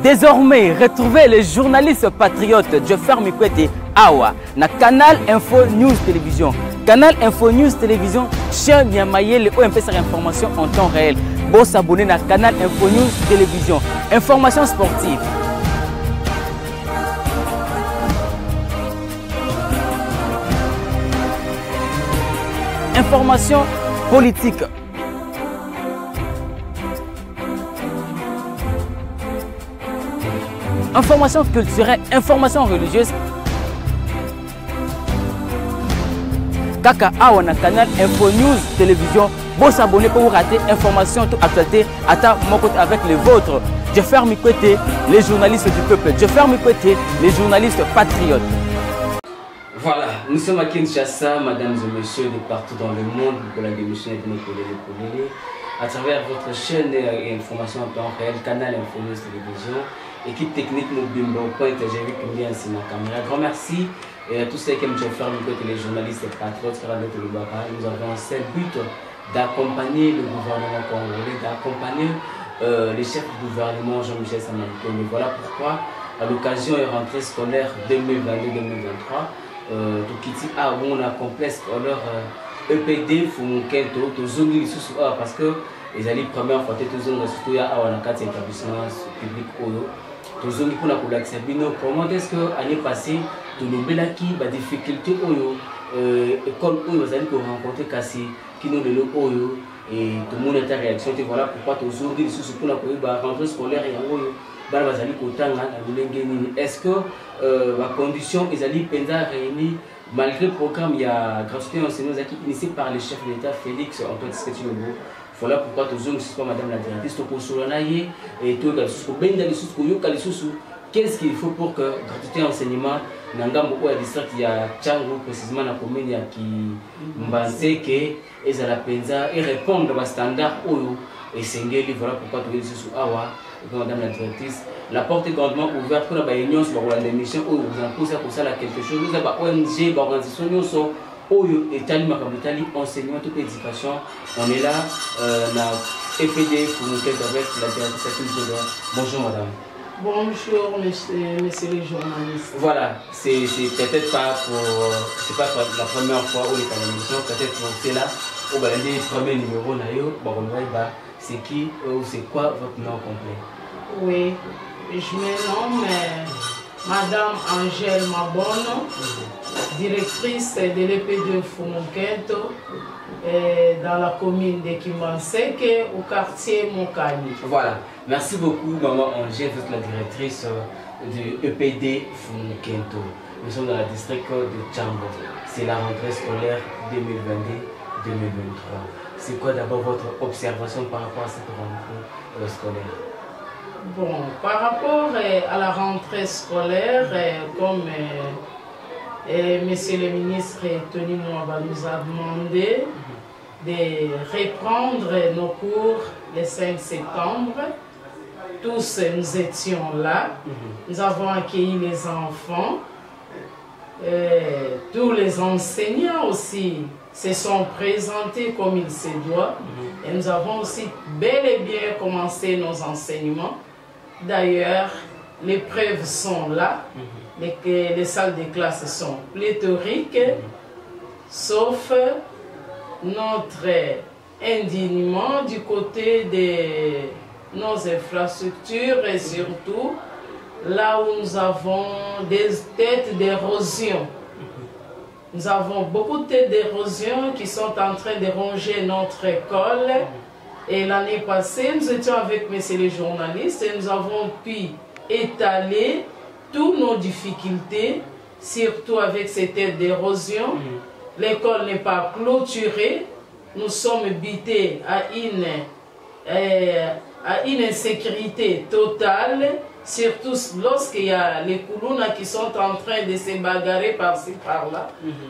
Désormais, retrouvez les journalistes patriotes Joffer Mikwete Awa na Canal Info News Télévision. Canal Info News Télévision, chaîne Niamayele où on peut information en temps réel. Bon s'abonner à Canal Info News Télévision. Information sportive. Information politique. Information culturelle, information religieuse. Kaka Awa na Canal Info News Télévision. Bon s'abonner pour vous rater information toute actualité à mon côté avec les vôtres. Joffer Mikwete, les journalistes du peuple. Joffer Mikwete, les journalistes patriotes. Voilà, nous sommes à Kinshasa, mesdames et messieurs, de partout dans le monde, pour la démission de notre à travers votre chaîne d'information en temps réel, Canal Info News Télévision, équipe technique Mobimbo, point j'ai vu que bien c'est ma caméra. Grand merci et à tous ceux qui aiment faire les journalistes et patriotes, nous avons un seul but d'accompagner le gouvernement congolais, d'accompagner les chefs du gouvernement Jean-Michel Samalukonde. Mais voilà pourquoi, à l'occasion de rentrée scolaire 2022-2023, Tukiti a bon la complexe scolaire EPD Fumukento, Tozongi parce que les alliés première fois Tozongi surtout à la carte établissement public Oyo, Tozongi pour la collection. Comment est-ce que l'année passée, tout le belaki, la difficulté Oyo, école Oyo, vous allez rencontrer Kassi, qui nous le Oyo, et tout le monde est en réaction. Voilà pourquoi Tozongi pour la rentrée scolaire et Oyo. Est-ce que la condition ils allaient réunie malgré le programme il y a gratuité enseignement initié par le chef de l'État Félix Antoine Tshisekedi. Voilà pourquoi tous les pas madame la directrice et tout qu'est-ce qu'il faut pour que gratuité enseignement n'angambo au district il y a Tchango précisément la commune il y a qui m'bensé que ils la penza et répondre à standard oyo et sengeli. Voilà pourquoi tous les sous awa. Madame la directrice, la porte est grandement ouverte pour la réunion sur la démission où vous en posez pour ça quelque chose. Nous avons ONG, organisation, nous sommes enseignement, toute éducation. On est là, na EPD pour nous aider avec la directrice. Bonjour madame. Bonjour messieurs les journalistes. Voilà, c'est peut-être pas pour, c'est pas la première fois où les télévisions, peut-être pour cela, au balai premier numéro nayo, c'est qui ou c'est quoi votre nom complet? Oui, je me nomme Madame Angèle Mabono, directrice de l'EPD Fumukento dans la commune de Kimbanseke au quartier Mokani. Voilà, merci beaucoup Maman Angèle, vous êtes la directrice du EPD Fumukento. Nous sommes dans le district de Tchango. C'est la rentrée scolaire 2022-2023. C'est quoi d'abord votre observation par rapport à cette rentrée scolaire? Bon, par rapport à la rentrée scolaire, comme Monsieur le ministre Tony Mwaba nous a demandé de reprendre nos cours le 5 septembre, tous nous étions là, nous avons accueilli les enfants, tous les enseignants aussi se sont présentés comme il se doit et nous avons aussi bel et bien commencé nos enseignements. D'ailleurs, les preuves sont là, les salles de classe sont pléthoriques, sauf notre indignement du côté de nos infrastructures et surtout là où nous avons des têtes d'érosion. Nous avons beaucoup de têtes d'érosion qui sont en train de ronger notre école. Et l'année passée, nous étions avec messieurs les journalistes et nous avons pu étaler toutes nos difficultés, surtout avec ces têtes d'érosion. L'école n'est pas clôturée. Nous sommes bités à une insécurité totale. Surtout lorsqu'il y a les Koulouna qui sont en train de se bagarrer par-ci par-là,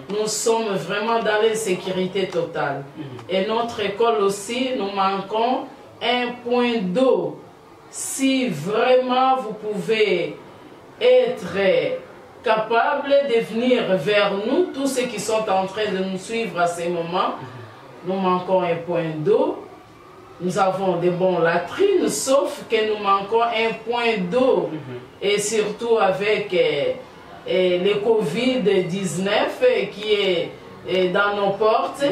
nous sommes vraiment dans l'insécurité totale. Et notre école aussi, nous manquons un point d'eau. Si vraiment vous pouvez être capable de venir vers nous, tous ceux qui sont en train de nous suivre à ces moments, nous manquons un point d'eau. nous avons de bonnes latrines, sauf que nous manquons un point d'eau. Et surtout avec le Covid-19 qui est dans nos portes,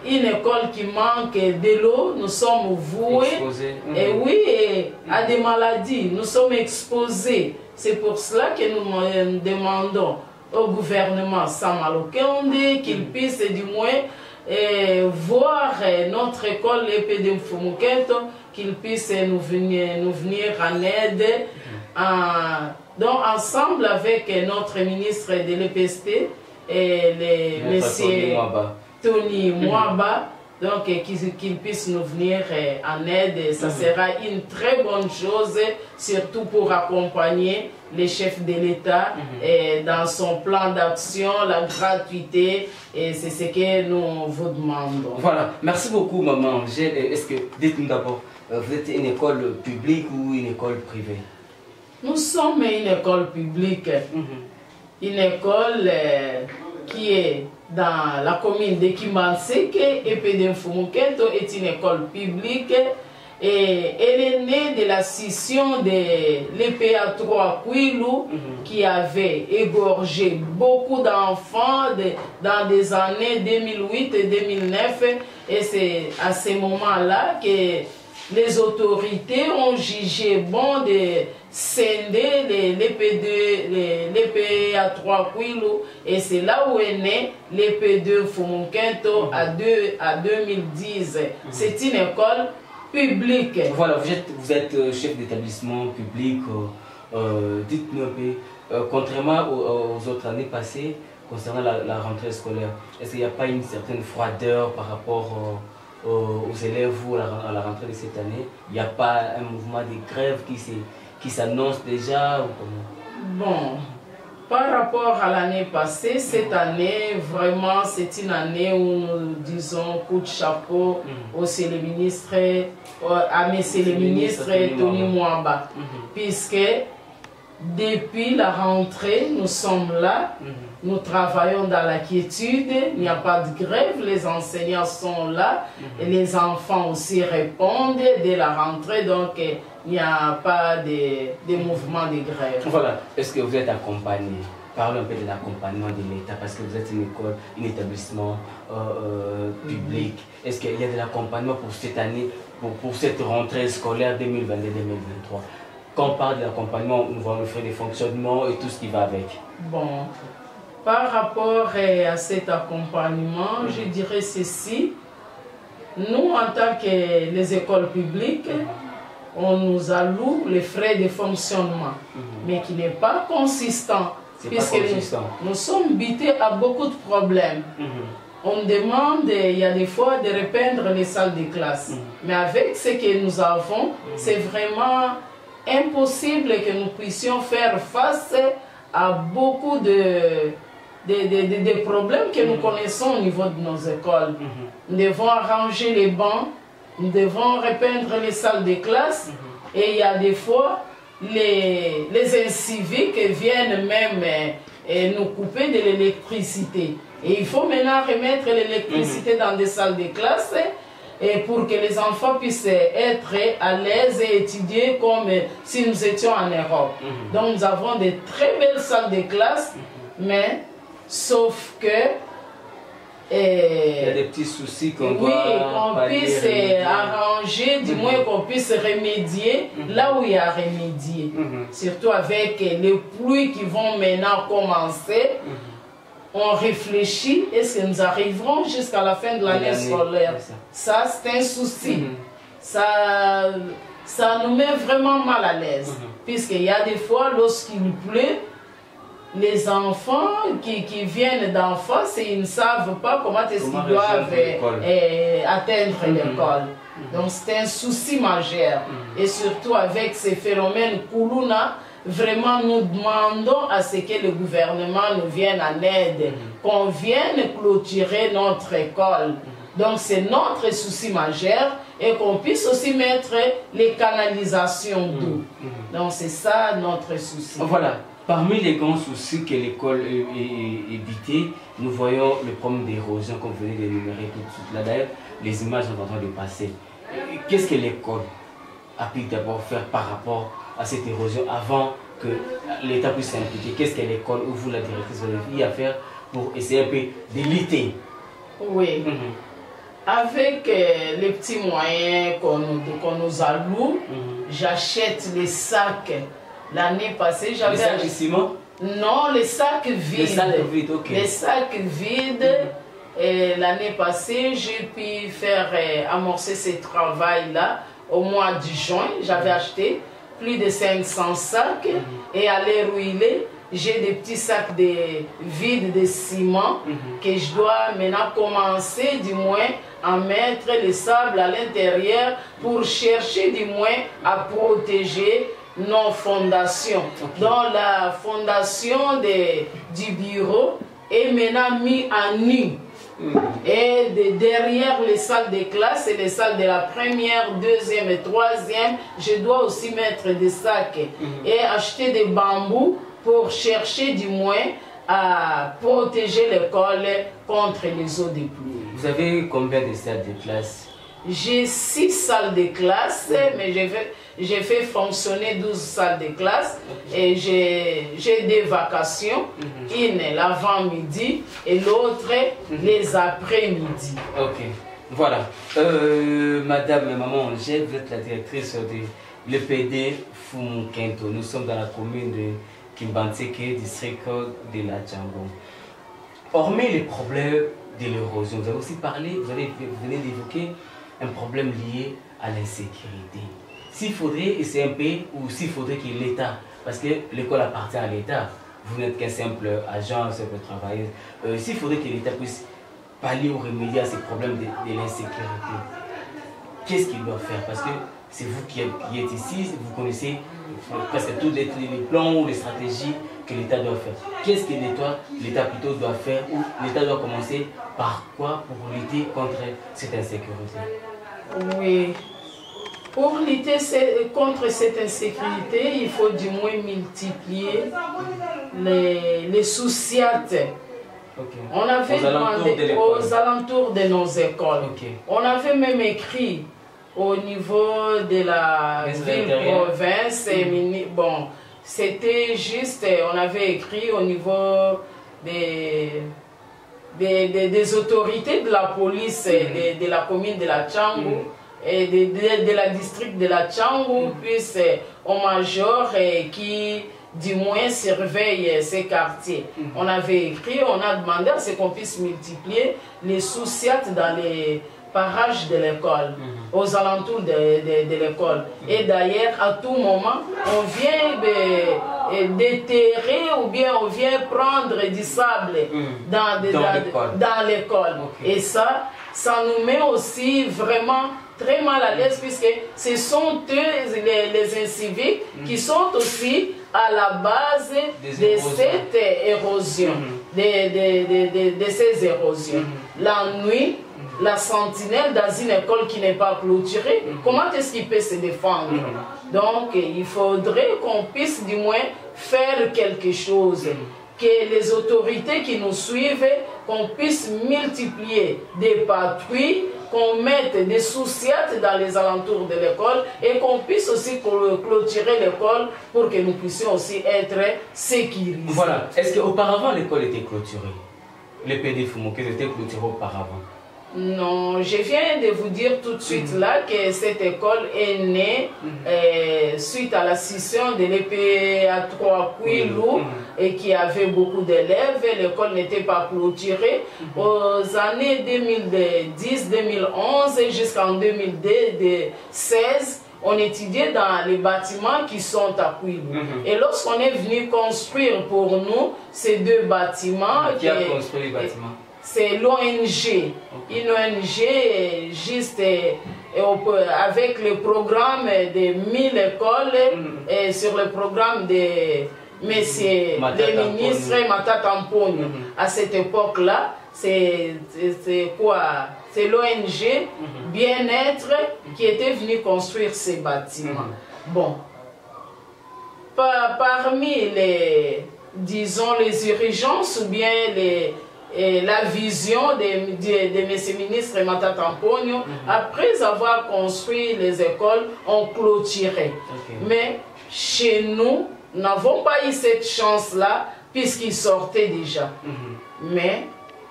une école qui manque de l'eau, nous sommes voués et oui, à des maladies, nous sommes exposés. C'est pour cela que nous demandons au gouvernement Samalo Kende qu'il puisse du moins voir notre école l'EPD Mfumukento, qu'il puisse nous venir en aide. Donc ensemble avec notre ministre de l'EPST et le monsieur Tony Mwaba, donc qu'il puisse nous venir en aide. Ça sera une très bonne chose, surtout pour accompagner les chefs de l'État dans son plan d'action, la gratuité, et c'est ce que nous vous demandons. Voilà, merci beaucoup maman Angèle. Est-ce que, dites-nous d'abord, vous êtes une école publique ou une école privée? Nous sommes une école publique, une école qui est dans la commune de Kimbanseke, EPD Mfumukento est une école publique et elle est née de la scission de l'EPA 3 Kwilu qui avait égorgé beaucoup d'enfants dans des années 2008 et 2009, et c'est à ce moment-là que les autorités ont jugé bon de scinder l'EPA 3 Kwilu, et c'est là où est né l'EP2 Mfumukento à 2010. C'est une école publique. Voilà, vous êtes chef d'établissement public. Dites-nous un peu, contrairement aux autres années passées, concernant la rentrée scolaire, est-ce qu'il n'y a pas une certaine froideur par rapport aux élèves ou à la rentrée de cette année? Il n'y a pas un mouvement de grève qui s'annonce déjà ou comment? Bon, par rapport à l'année passée, cette année, vraiment, c'est une année où nous disons coup de chapeau aussi le ministre, à monsieur le ministre Tony Mwaba, puisque depuis la rentrée, nous sommes là, nous travaillons dans la quiétude, il n'y a pas de grève, les enseignants sont là, et les enfants aussi répondent dès la rentrée, donc il n'y a pas de mouvement de grève. Voilà, est-ce que vous êtes accompagné? Parlons un peu de l'accompagnement de l'État, parce que vous êtes une école, un établissement public. Est-ce qu'il y a de l'accompagnement pour cette année, pour cette rentrée scolaire 2022-2023? Quand on parle de l'accompagnement, nous voyons le frais de fonctionnement et tout ce qui va avec. Bon, par rapport à cet accompagnement, je dirais ceci. Nous, en tant que les écoles publiques, on nous alloue les frais de fonctionnement, mais qui n'est pas consistant. Puisque nous sommes butés à beaucoup de problèmes. On demande, il y a des fois, de repeindre les salles de classe. Mais avec ce que nous avons, c'est vraiment impossible que nous puissions faire face à beaucoup de problèmes que nous connaissons au niveau de nos écoles. Nous devons arranger les bancs, nous devons repeindre les salles de classe, et il y a des fois, les inciviques viennent même nous couper de l'électricité. Et il faut maintenant remettre l'électricité dans des salles de classe et pour que les enfants puissent être à l'aise et étudier comme si nous étions en Europe. Donc nous avons de très belles salles de classe, mais sauf que il y a des petits soucis qu'on puisse arranger, du moins qu'on puisse remédier là où il y a à remédier. Surtout avec les pluies qui vont maintenant commencer. On réfléchit, est-ce que nous arriverons jusqu'à la fin de l'année scolaire? Ça, c'est un souci. Ça nous met vraiment mal à l'aise. Puisqu'il y a des fois, lorsqu'il pleut, les enfants qui viennent d'en face, ils ne savent pas comment est-ce qu'ils doivent atteindre l'école. Donc c'est un souci majeur. Et surtout avec ces phénomènes Kuluna, vraiment nous demandons à ce que le gouvernement nous vienne en aide, qu'on vienne clôturer notre école. Donc c'est notre souci majeur, et qu'on puisse aussi mettre les canalisations d'eau. Donc c'est ça notre souci. Voilà. Parmi les grands soucis que l'école évité, nous voyons le problème d'érosion qu'on venait d'énumérer tout de suite là. D'ailleurs, les images sont en train de passer. qu'est-ce que l'école a pu d'abord faire par rapport à cette érosion avant que l'État puisse s'impliquer? Qu'est-ce que l'école ou vous, la directrice, vous avez à faire pour essayer un peu de lutter? Oui. Avec les petits moyens qu'on nous alloue, j'achète les sacs. L'année passée, j'avais... Les sacs de ciment? Non, les sacs vides. Les sacs vides, ok. Les sacs vides. L'année passée, j'ai pu faire amorcer ce travail-là au mois de juin. J'avais acheté plus de 500 sacs et à l'heure où il est, j'ai des petits sacs vides de ciment que je dois maintenant commencer du moins à mettre le sable à l'intérieur pour chercher du moins à protéger nos fondations. Donc la fondation du bureau est maintenant mise en nu. Et derrière les salles de classe et les salles de la première, deuxième et troisième, je dois aussi mettre des sacs et acheter des bambous pour chercher du moins à protéger l'école contre les eaux de pluie. Vous avez combien de salles de classe? J'ai 6 salles de classe, mais j'ai fait fonctionner 12 salles de classe et j'ai des vacations, une l'avant-midi et l'autre les après-midi. Ok, voilà. Madame et maman Angèle, vous êtes la directrice de l'EPD Fumunkento. Nous sommes dans la commune de Kimbantseke, district de la Django. Hormis les problèmes de l'érosion, vous avez aussi parlé, vous venez d'évoquer un problème lié à l'insécurité. S'il faudrait, et c'est un pays où s'il faudrait que l'État, parce que l'école appartient à l'État, vous n'êtes qu'un simple agent, un simple travailleur, s'il faudrait que l'État puisse pallier ou remédier à ces problèmes de l'insécurité, qu'est-ce qu'il doit faire? Parce que c'est vous qui êtes ici, vous connaissez presque tous les plans ou les stratégies que l'État doit faire. Qu'est-ce que l'État plutôt doit faire, ou l'État doit commencer par quoi pour lutter contre cette insécurité? Oui. Pour lutter contre cette insécurité, il faut du moins multiplier les souciates. On avait demandé aux alentours de nos écoles. On avait même écrit au niveau de la ville-province. Bon, c'était juste, on avait écrit au niveau des autorités de la police de la commune de la Django et de la district de la Django, puis au major qui du moins surveille ces quartiers. On avait écrit, on a demandé à ce qu'on puisse multiplier les souciates dans les parages de l'école, aux alentours de l'école. Et d'ailleurs, à tout moment, on vient déterrer ou bien on vient prendre du sable dans l'école. Et ça nous met aussi vraiment très mal à l'aise, puisque ce sont eux, les inciviques, qui sont aussi à la base de cette érosion, de ces érosions. La nuit, la sentinelle dans une école qui n'est pas clôturée, comment est-ce qu'il peut se défendre? Donc, il faudrait qu'on puisse du moins faire quelque chose, que les autorités qui nous suivent, qu'on puisse multiplier des patrouilles, qu'on mette des souciates dans les alentours de l'école et qu'on puisse aussi clôturer l'école pour que nous puissions aussi être sécurisés. Voilà. Est-ce qu'auparavant l'école était clôturée? L'EPD Fumunkento était clôturée auparavant? Non, je viens de vous dire tout de suite là que cette école est née suite à la scission de l'EPA 3 Kwilu et qui avait beaucoup d'élèves. L'école n'était pas clôturée. Aux années 2010-2011 jusqu'en 2016, on étudiait dans les bâtiments qui sont à Kwilu. Et lorsqu'on est venu construire pour nous ces deux bâtiments... Qui a construit les bâtiments? C'est l'ONG, une ONG juste avec le programme de 1000 écoles et sur le programme de messieurs les ministres Matata Mponyo. À cette époque-là, c'est quoi? C'est l'ONG Bien-être qui était venue construire ces bâtiments. Bon, parmi les, disons, les urgences ou bien la vision de M. ministre Matata Mponyo. Après avoir construit les écoles, on clôturait. Mais chez nous, nous n'avons pas eu cette chance-là, puisqu'ils sortaient déjà. Mais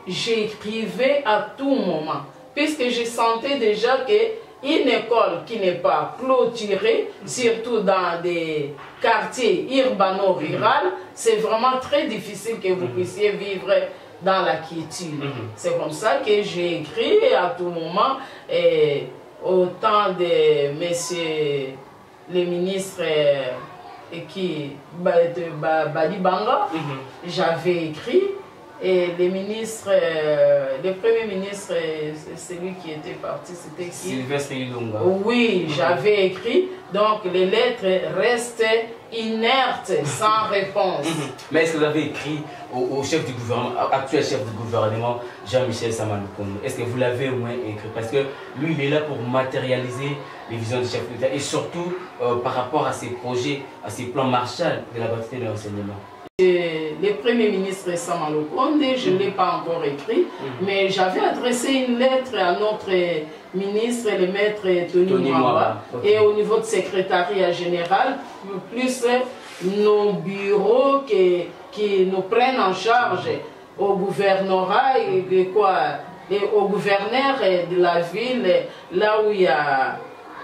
j'écrivais à tout moment, puisque je sentais déjà qu'une école qui n'est pas clôturée, surtout dans des quartiers urbano-ruraux, c'est vraiment très difficile que vous puissiez vivre dans la quiétude. C'est comme ça que j'ai écrit à tout moment, et au temps de messieurs les ministres Badi Banga, j'avais écrit. Et les ministres, le premier ministre, celui qui était parti, c'était qui? Sylvestre Ilunga. Oui, j'avais écrit. Donc les lettres restent inertes, sans réponse. Mais est-ce que vous avez écrit au chef du gouvernement, actuel chef du gouvernement, Jean-Michel Sama Lukonde? Est-ce que vous l'avez au moins écrit? Parce que lui, il est là pour matérialiser les visions du chef de l'État et surtout par rapport à ses projets, à ses plans Marshall de la gratuité de l'enseignement. Le Premier ministre Sama Lukonde, je ne l'ai pas encore écrit, mais j'avais adressé une lettre à notre ministre, le maître Tony Mwamba, et au niveau du secrétariat général, plus nos bureaux qui nous prennent en charge au gouvernorat et au gouverneur de la ville, là où il y a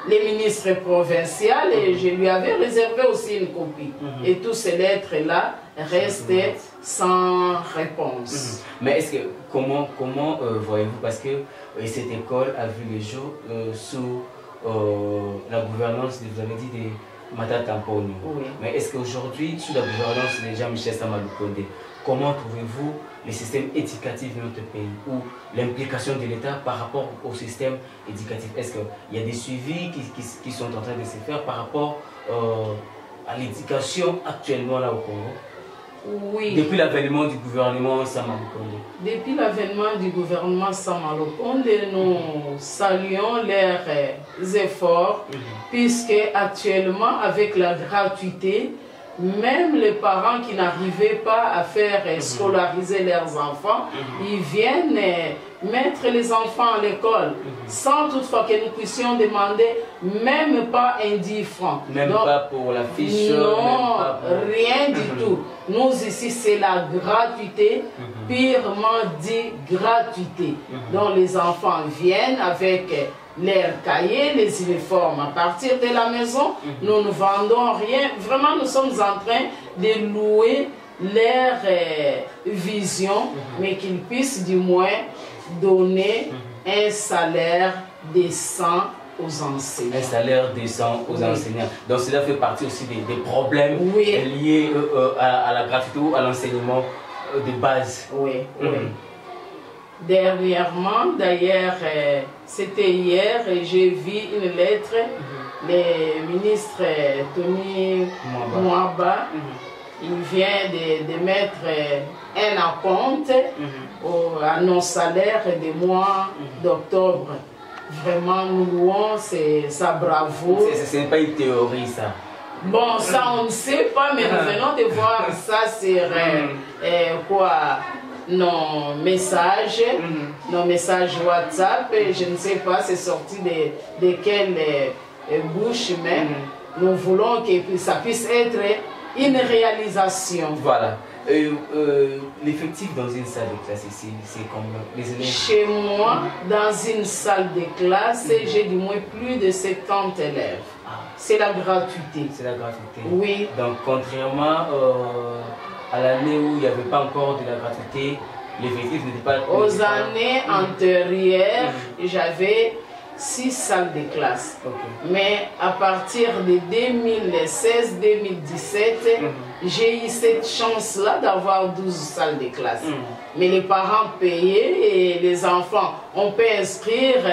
les ministres provinciaux, et je lui avais réservé aussi une copie. Et toutes ces lettres-là restaient sans réponse. Mais est-ce que, comment voyez-vous, parce que cette école a vu le jour sous la gouvernance, vous avez dit, de Matata Mponyo. Mais est-ce qu'aujourd'hui, sous la gouvernance de Jean-Michel Sama Lukonde, comment trouvez-vous le système éducatif de notre pays ou l'implication de l'État par rapport au système éducatif? Est-ce qu'il y a des suivis qui sont en train de se faire par rapport à l'éducation actuellement là au Congo? Oui. Depuis l'avènement du gouvernement Sama Lukonde. Depuis l'avènement du gouvernement Sama Lukonde, nous saluons leurs efforts, puisque actuellement, avec la gratuité, même les parents qui n'arrivaient pas à faire scolariser leurs enfants, ils viennent mettre les enfants à l'école, sans toutefois que nous puissions demander même pas un 10 francs. Même donc, pas pour la fiche? Non, rien du tout. Nous ici, c'est la gratuité, purement dit gratuité. Donc les enfants viennent avec leurs cahiers, les uniformes. À partir de la maison, nous ne vendons rien. Vraiment, nous sommes en train de louer leur vision, mais qu'ils puissent du moins donner un salaire décent aux enseignants. Un salaire décent aux enseignants. Donc cela fait partie aussi des problèmes liés à la gratuité ou à l'enseignement de base. Oui. Dernièrement, d'ailleurs, c'était hier, j'ai vu une lettre, le ministre Tony Mwamba, il vient de mettre un acompte à nos salaires des mois d'octobre. Vraiment, nous louons sa bravoure. Ce n'est pas une théorie, ça. Bon, ça on ne sait pas, mais nous venons de voir ça sur nos messages WhatsApp. Je ne sais pas, c'est sorti de quelle bouche, mais nous voulons que ça puisse être une réalisation. Voilà. L'effectif dans une salle de classe ici, c'est combien les élèves? Chez moi, dans une salle de classe, j'ai du moins plus de 70 élèves. C'est la gratuité. C'est la gratuité. Oui. Donc, contrairement à l'année où il n'y avait pas encore de la gratuité, l'effectif n'était pas... Aux années antérieures, j'avais 6 salles de classe. Mais à partir de 2016-2017, j'ai eu cette chance-là d'avoir 12 salles de classe. Mais les parents payaient et les enfants, on peut inscrire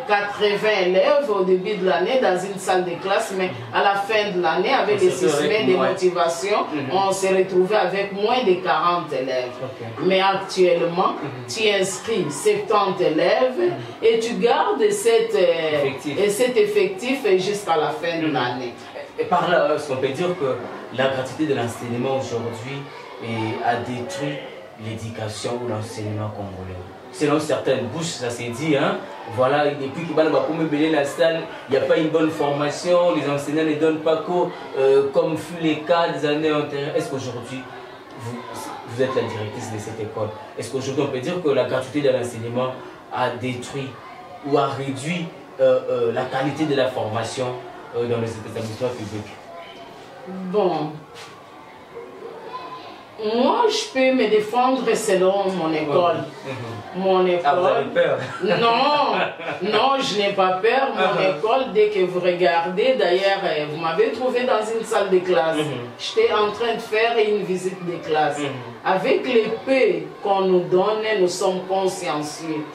80 élèves au début de l'année dans une salle de classe, mais à la fin de l'année, avec les 6 semaines de motivation, on s'est retrouvé avec moins de 40 élèves. Mais actuellement, tu inscris 70 élèves et tu gardes cet effectif jusqu'à la fin de l'année. Et par là, est-ce qu'on peut dire que la gratuité de l'enseignement aujourd'hui a détruit l'éducation ou l'enseignement congolais? Selon certaines bouches, ça s'est dit, hein, voilà, depuis que la salle, il n'y a pas une bonne formation, les enseignants ne donnent pas cours, comme fut les cas des années antérieures. Est-ce qu'aujourd'hui, vous êtes la directrice de cette école, est-ce qu'aujourd'hui on peut dire que la gratuité de l'enseignement a détruit ou a réduit la qualité de la formation dans les établissements publics? Bon. Moi, je peux me défendre selon mon école. Mon école. Ah, vous avez peur? Non, je n'ai pas peur. Mon école, dès que vous regardez, d'ailleurs, vous m'avez trouvé dans une salle de classe. J'étais en train de faire une visite de classe. Avec les peu qu'on nous donne, nous sommes consciencieux.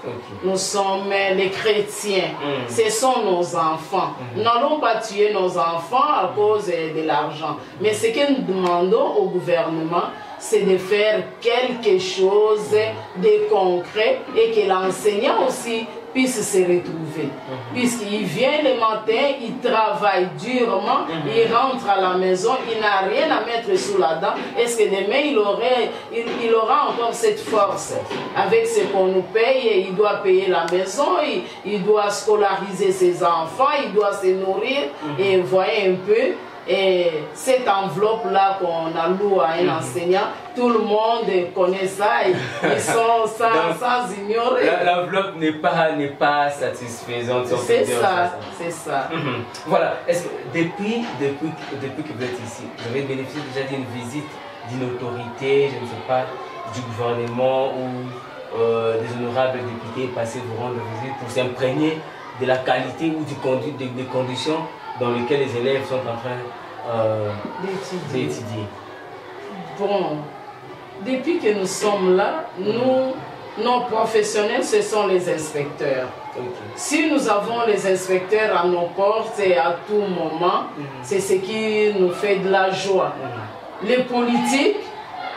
Nous sommes les chrétiens. Ce sont nos enfants. Nous n'allons pas tuer nos enfants à cause de l'argent. Mais ce que nous demandons au gouvernement, c'est de faire quelque chose de concret et que l'enseignant aussi puisse se retrouver. Puisqu'il vient le matin, il travaille durement, il rentre à la maison, il n'a rien à mettre sous la dent. Est-ce que demain il aura encore cette force? Avec ce qu'on nous paye, il doit payer la maison, il doit scolariser ses enfants, il doit se nourrir. Et voyez un peu. Et cette enveloppe-là qu'on alloue à un enseignant, tout le monde connaît ça, ils sont sans ignorer. L'enveloppe n'est pas satisfaisante. C'est ça, c'est ça. Voilà, est-ce que depuis que vous êtes ici, vous avez bénéficié déjà d'une visite d'une autorité, je ne sais pas, du gouvernement ou des honorables députés passer vous rendre visite pour s'imprégner de la qualité ou des conditions dans lesquelles les élèves sont en train d'étudier? Bon, depuis que nous sommes là, nos professionnels, ce sont les inspecteurs. Si nous avons les inspecteurs à nos portes et à tout moment, c'est ce qui nous fait de la joie. Les politiques,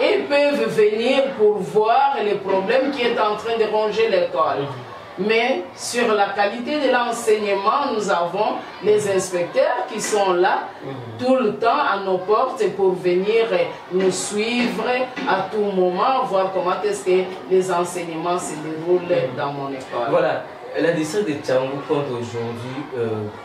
ils peuvent venir pour voir les problèmes qui est en train de ronger l'école. Mais sur la qualité de l'enseignement, nous avons les inspecteurs qui sont là tout le temps à nos portes pour venir nous suivre à tout moment, voir comment est-ce que les enseignements se déroulent dans mon école. Voilà, la district de Tchangou compte aujourd'hui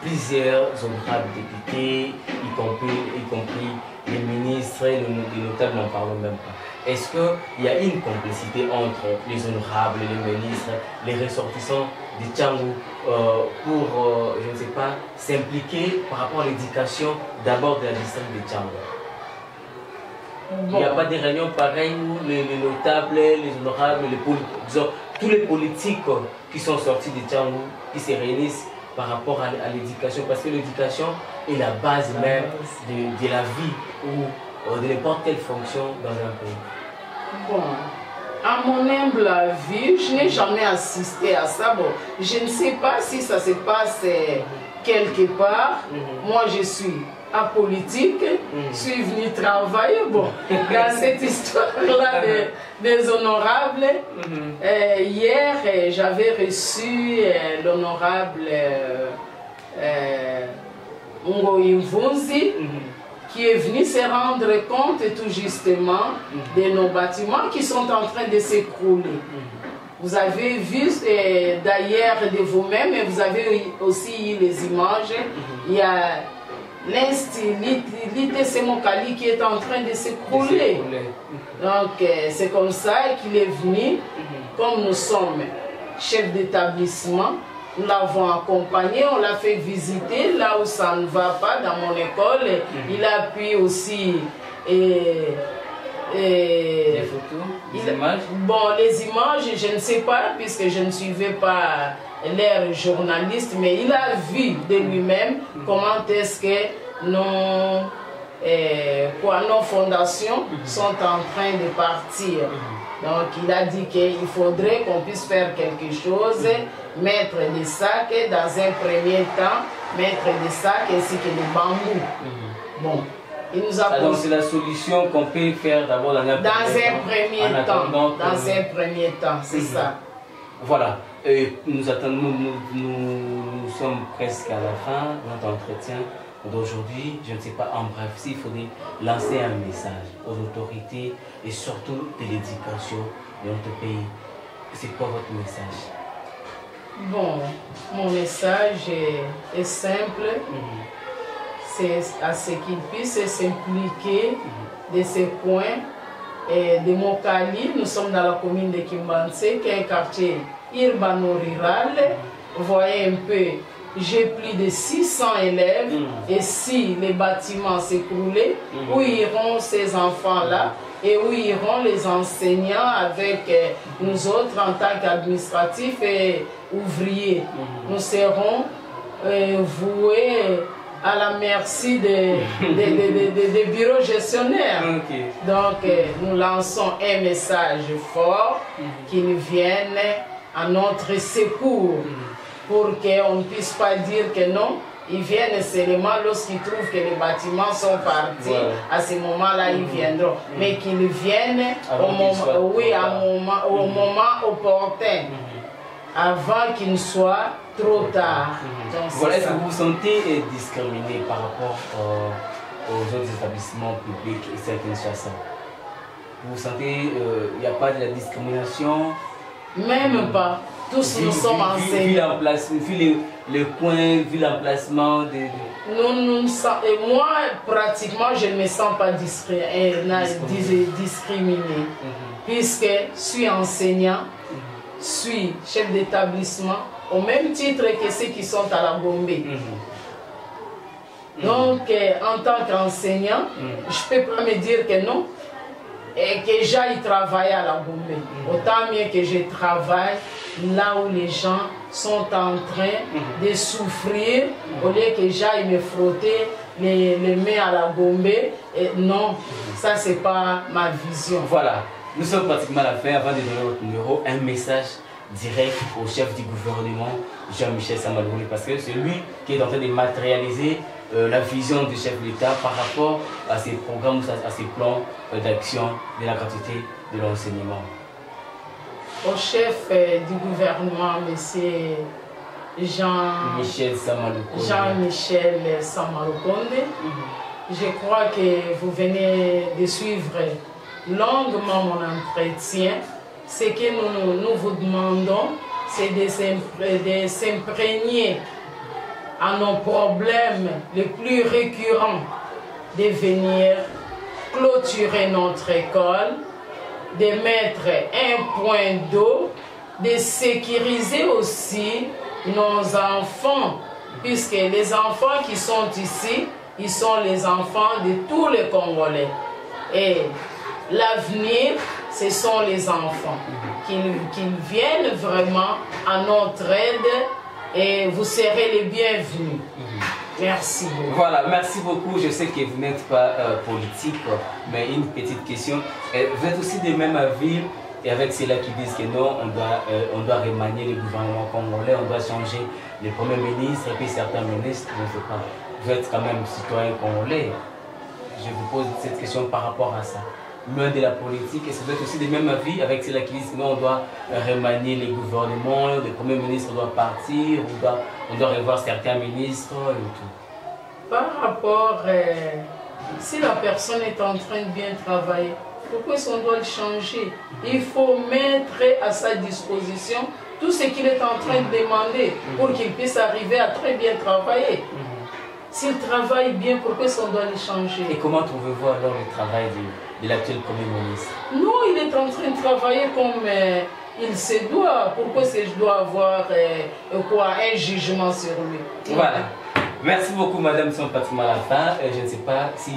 plusieurs honorables députés, y compris les ministres, les notables, n'en parlons même pas. Est-ce qu'il y a une complicité entre les honorables, les ministres, les ressortissants de Tchangou pour, je ne sais pas, s'impliquer par rapport à l'éducation d'abord de la district de Tchangou? Il n'y a pas de réunions pareilles où les notables, les honorables, disons, tous les politiques qui sont sortis de Tchangou, qui se réunissent par rapport à l'éducation, parce que l'éducation est la base même de la vie ou de n'importe quelle fonction dans un pays. Bon, à mon humble avis, je n'ai jamais assisté à ça. Bon, je ne sais pas si ça se passe quelque part. Moi, je suis apolitique, je suis venu travailler. Bon, dans cette histoire-là des honorables, hier, j'avais reçu l'honorable Ngoï Mvunzi, qui est venu se rendre compte tout justement de nos bâtiments qui sont en train de s'écrouler. Vous avez vu d'ailleurs de vous-même, et vous avez aussi eu les images, il y a l'ITC Mokali qui est en train de s'écrouler. Donc c'est comme ça qu'il est venu, comme nous sommes chefs d'établissement. Nous l'avons accompagné, on l'a fait visiter là où ça ne va pas dans mon école. Il a pu aussi... les photos, les images? Bon, les images, je ne sais pas, puisque je ne suivais pas l'air journaliste, mais il a vu de lui-même comment est-ce que nos fondations sont en train de partir. Donc il a dit qu'il faudrait qu'on puisse faire quelque chose, mettre des sacs dans un premier temps, mettre des sacs ainsi que des bambous. Bon, il nous a alors c'est la solution qu'on peut faire d'abord dans un premier temps, c'est ça. Voilà, nous sommes presque à la fin de notre entretien. d'aujourd'hui, je ne sais pas, en bref, s'il faudrait lancer un message aux autorités et surtout de l'éducation de notre pays, c'est quoi votre message? Bon, mon message est simple. C'est à ce qu'ils puissent s'impliquer de ces coins. Et de Mokali, nous sommes dans la commune de Kimbanse, qui est un quartier urbano-rural. Vous voyez un peu, j'ai plus de 600 élèves. Et si les bâtiments s'écroulaient, où iront ces enfants-là et où iront les enseignants avec nous autres en tant qu'administratifs et ouvriers? Nous serons voués à la merci des bureaux gestionnaires. Donc, nous lançons un message fort qu'ils viennent à notre secours pour qu'on ne puisse pas dire que non. Ils viennent seulement lorsqu'ils trouvent que les bâtiments sont partis. À ce moment-là, ils viendront. Mais qu'ils viennent au moment opportun, avant qu'il ne soit trop tard. Voilà, est-ce que vous vous sentez discriminé par rapport aux autres établissements publics et certaines chasseurs? Vous sentez il n'y a pas de la discrimination? Même pas. Tous nous sommes enseignants. Vu le coin, vu l'emplacement de... Moi, pratiquement, je ne me sens pas discriminé. Puisque je suis enseignant, je suis chef d'établissement, au même titre que ceux qui sont à la Gombe. Donc, en tant qu'enseignant, je ne peux pas me dire que non, et que j'aille travailler à la Gombe. Autant mieux que je travaille là où les gens sont en train de souffrir, au lieu que j'aille me frotter les mains à la Gombe. Et non, ça c'est pas ma vision. Voilà, nous sommes pratiquement à la fin. Avant de donner votre numéro, un message direct au chef du gouvernement, Jean-Michel Samaloukoundé, parce que c'est lui qui est en train de matérialiser la vision du chef de l'État par rapport à ces programmes, à ces plans d'action de la gratuité de l'enseignement. Au chef du gouvernement, M. Jean-Michel Samaloukoundé, je crois que vous venez de suivre longuement mon entretien. Ce que nous vous demandons, c'est de s'imprégner à nos problèmes les plus récurrents, de venir clôturer notre école, de mettre un point d'eau, de sécuriser aussi nos enfants, puisque les enfants qui sont ici, ils sont les enfants de tous les Congolais. Et l'avenir, ce sont les enfants. Qu'ils viennent vraiment à notre aide et vous serez les bienvenus. Merci beaucoup. Voilà, merci beaucoup. Je sais que vous n'êtes pas politique, mais une petite question. Vous êtes aussi des mêmes avis et avec ceux-là qui disent que non, on doit remanier le gouvernement congolais, on doit changer les premiers ministres et puis certains ministres, je ne sais pas. Vous êtes quand même citoyen congolais. Je vous pose cette question par rapport à ça. Loin de la politique, et ça doit être aussi des mêmes avis avec ceux-là qui disent que non, on doit remanier les gouvernements, le premier ministre doit partir, on doit revoir certains ministres et tout. Par rapport, si la personne est en train de bien travailler, pourquoi est-ce qu'on doit le changer? Il faut mettre à sa disposition tout ce qu'il est en train de demander pour qu'il puisse arriver à très bien travailler. S'il travaille bien, pourquoi est-ce qu'on doit le changer? Et comment trouvez-vous alors le travail de l'actuel Premier ministre? Non, il est en train de travailler comme il se doit. Pourquoi est-ce que je dois avoir un jugement sur lui? Voilà. Merci beaucoup, madame. Nous sommes pratiquement à la fin. Je ne sais pas si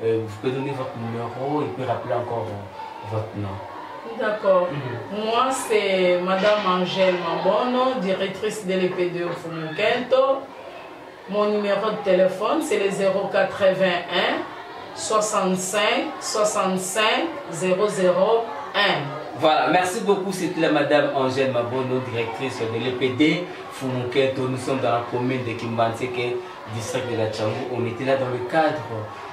vous pouvez donner votre numéro et puis rappeler encore votre nom. D'accord. Moi, c'est madame Angèle Mabono, directrice de l'EP2 au Fumukento. Mon numéro de téléphone, c'est le 081 65 65 001. Voilà, merci beaucoup. C'était la madame Angèle Mabono, directrice de l'EPD Fumuketo, nous sommes dans la commune de Kimbanseke, district de la Tchangou. On était là dans le cadre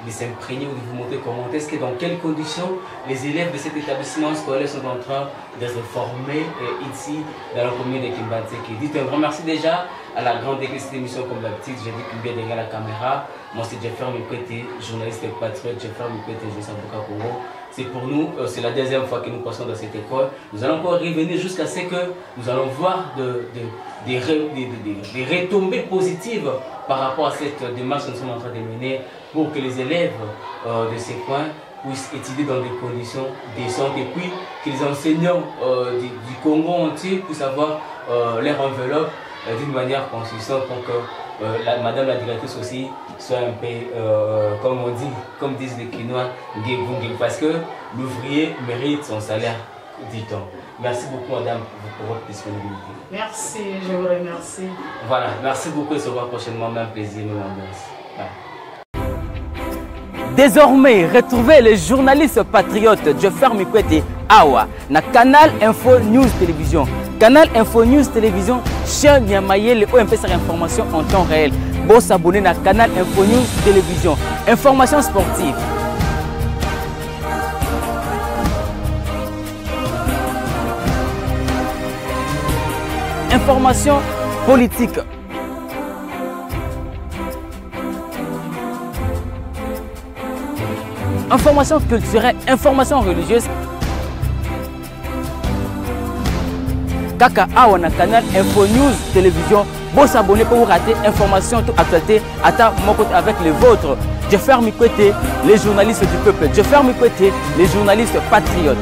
de s'imprégner ou de vous montrer comment est-ce que dans quelles conditions les élèves de cet établissement scolaire sont en train d'être formés ici dans la commune de Kimbanseke. Dites un grand merci déjà à la grande équipe de cette émission comme d'habitude. J'ai dit qu'il y a derrière la caméra. Moi c'est Jeffer Mikwete, journaliste et patriote. Jeffer Mikwete, je suis à Congo. C'est pour nous, c'est la deuxième fois que nous passons dans cette école. Nous allons encore revenir jusqu'à ce que nous allons voir des retombées positives par rapport à cette démarche que nous sommes en train de mener pour que les élèves de ces coins puissent étudier dans des conditions décentes et puis que les enseignants du Congo entier puissent avoir leur enveloppe d'une manière consistante pour que Madame la directrice aussi soit un peu, comme on dit, comme disent les Quinois, parce que l'ouvrier mérite son salaire, dit-on. Merci beaucoup, Madame, pour votre disponibilité. Merci, je vous remercie. Voilà, merci beaucoup et se revoit prochainement. Même plaisir, même ambiance. Désormais, retrouvez les journalistes patriotes Jeffer Mikwete Awa na Canal Info News Télévision. Canal Info News Télévision, chien Niamayel, OMP sur information en temps réel. Bon s'abonner à Canal Info News Télévision. Information sportive. Information politique. Information culturelle, information religieuse. Kaka Awa na Canal Info News Télévision. Bon s'abonner pour vous rater information toute actualité avec les vôtres. Jeffer Mikwete, les journalistes du peuple. Jeffer Mikwete, les journalistes patriotes.